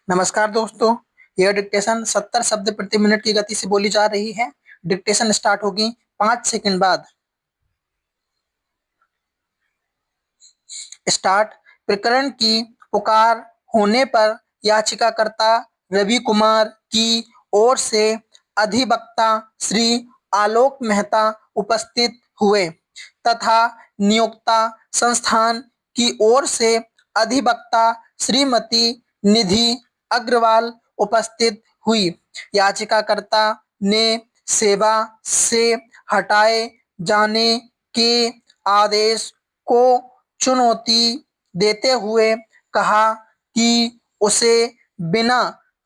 नमस्कार दोस्तों। यह डिक्टेशन 70 शब्द प्रति मिनट की गति से बोली जा रही है। डिक्टेशन स्टार्ट होगी 5 सेकंड बाद। स्टार्ट। प्रकरण की पुकार होने पर याचिकाकर्ता रवि कुमार की ओर से अधिवक्ता श्री आलोक मेहता उपस्थित हुए तथा नियोक्ता संस्थान की ओर से अधिवक्ता श्रीमती निधि अग्रवाल उपस्थित हुई। याचिकाकर्ता ने सेवा से हटाए जाने के आदेश को चुनौती देते हुए कहा कि उसे बिना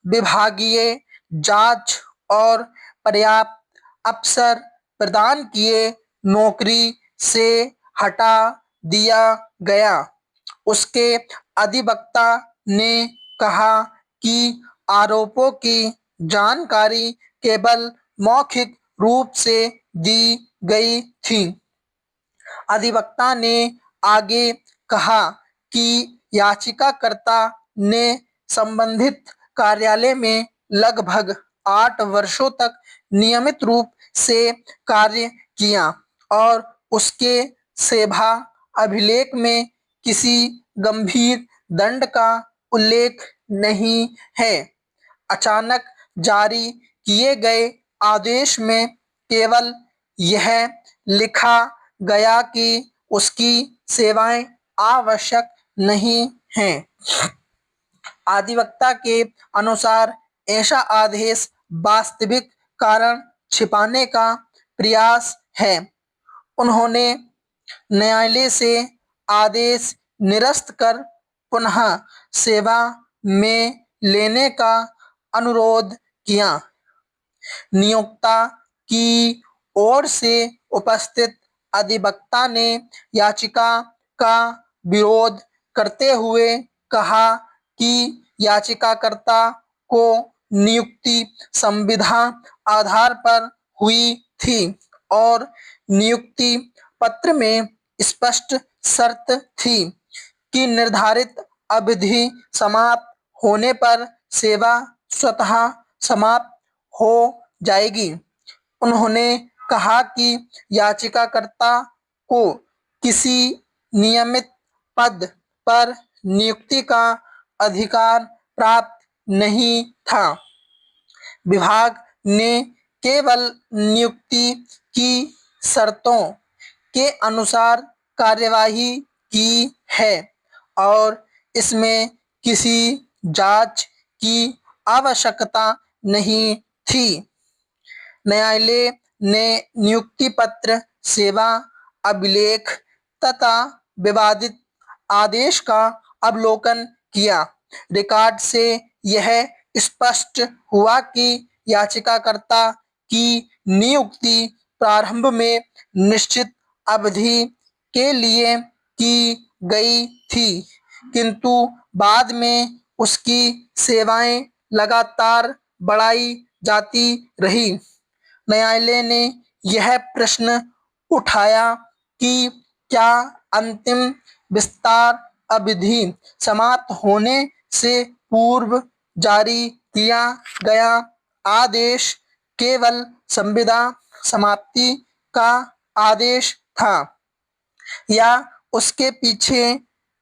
विभागीय जांच और पर्याप्त अवसर प्रदान किए नौकरी से हटा दिया गया। उसके अधिवक्ता ने कहा कि आरोपों की जानकारी केवल मौखिक रूप से दी गई थी। अधिवक्ता ने आगे कहा कि याचिकाकर्ता ने संबंधित कार्यालय में लगभग 8 वर्षों तक नियमित रूप से कार्य किया और उसके सेवा अभिलेख में किसी गंभीर दंड का उल्लेख नहीं है। अचानक जारी किए गए आदेश में केवल यह लिखा गया कि उसकी सेवाएं आवश्यक नहीं हैं। अधिवक्ता के अनुसार ऐसा आदेश वास्तविक कारण छिपाने का प्रयास है। उन्होंने न्यायालय से आदेश निरस्त कर पुनः सेवा में लेने का अनुरोध किया। नियोक्ता की ओर से उपस्थित अधिवक्ता ने याचिका का विरोध करते हुए कहा कि याचिकाकर्ता को नियुक्ति संविदा आधार पर हुई थी और नियुक्ति पत्र में स्पष्ट शर्त थी कि निर्धारित अवधि समाप्त होने पर सेवा स्वतः समाप्त हो जाएगी। उन्होंने कहा कि याचिकाकर्ता को किसी नियमित पद पर नियुक्ति का अधिकार प्राप्त नहीं था। विभाग ने केवल नियुक्ति की शर्तों के अनुसार कार्यवाही की है और इसमें किसी जांच की आवश्यकता नहीं थी। न्यायालय ने नियुक्ति पत्र, सेवा अभिलेख तथा विवादित आदेश का अवलोकन किया। रिकॉर्ड से यह स्पष्ट हुआ कि याचिकाकर्ता की नियुक्ति प्रारंभ में निश्चित अवधि के लिए की गई थी, किंतु बाद में उसकी सेवाएं लगातार बढ़ाई जाती रही। न्यायालय ने यह प्रश्न उठाया कि क्या अंतिम विस्तार अवधि समाप्त होने से पूर्व जारी किया गया आदेश केवल संविदा समाप्ति का आदेश था या उसके पीछे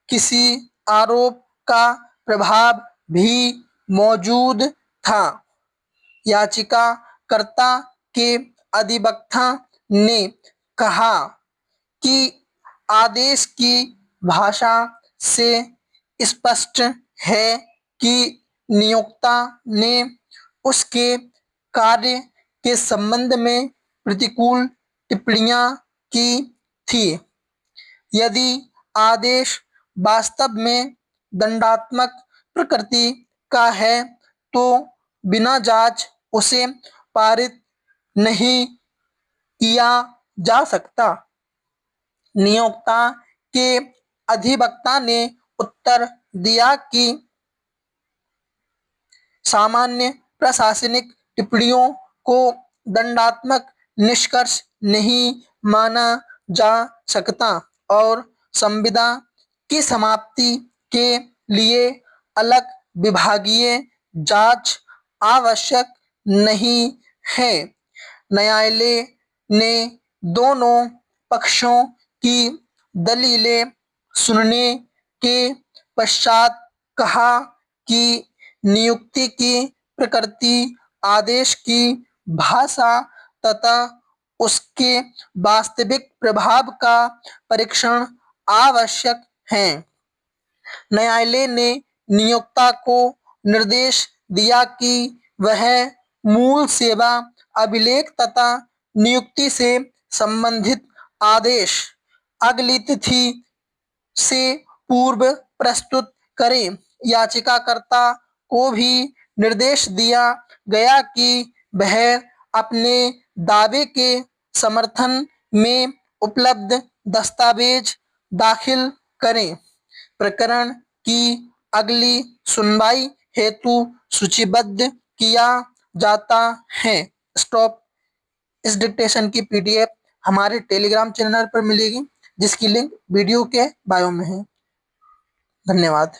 किसी आरोप का प्रभाव भी मौजूद था। याचिकाकर्ता के अधिवक्ता ने कहा कि आदेश की भाषा से स्पष्ट है कि नियोक्ता ने उसके कार्य के संबंध में प्रतिकूल टिप्पणियां की थी। यदि आदेश वास्तव में दंडात्मक प्रकृति का है तो बिना जांच उसे पारित नहीं किया जा सकता। नियोक्ता के अधिवक्ता ने उत्तर दिया कि सामान्य प्रशासनिक टिप्पणियों को दंडात्मक निष्कर्ष नहीं माना जा सकता और संविदा की समाप्ति के लिए अलग विभागीय जांच आवश्यक नहीं है। न्यायालय ने दोनों पक्षों की दलीलें सुनने के पश्चात कहा कि नियुक्ति की प्रकृति, आदेश की भाषा तथा उसके वास्तविक प्रभाव का परीक्षण आवश्यक है। न्यायालय ने नियोक्ता को निर्देश दिया कि वह मूल सेवा अभिलेख तथा नियुक्ति से संबंधित आदेश अगली तिथि से पूर्व प्रस्तुत करें। याचिकाकर्ता को भी निर्देश दिया गया कि वह अपने दावे के समर्थन में उपलब्ध दस्तावेज दाखिल करें। प्रकरण की अगली सुनवाई हेतु सूचीबद्ध किया जाता है। स्टॉप। इस डिक्टेशन की पीडीएफ हमारे टेलीग्राम चैनल पर मिलेगी, जिसकी लिंक वीडियो के बायो में है। धन्यवाद।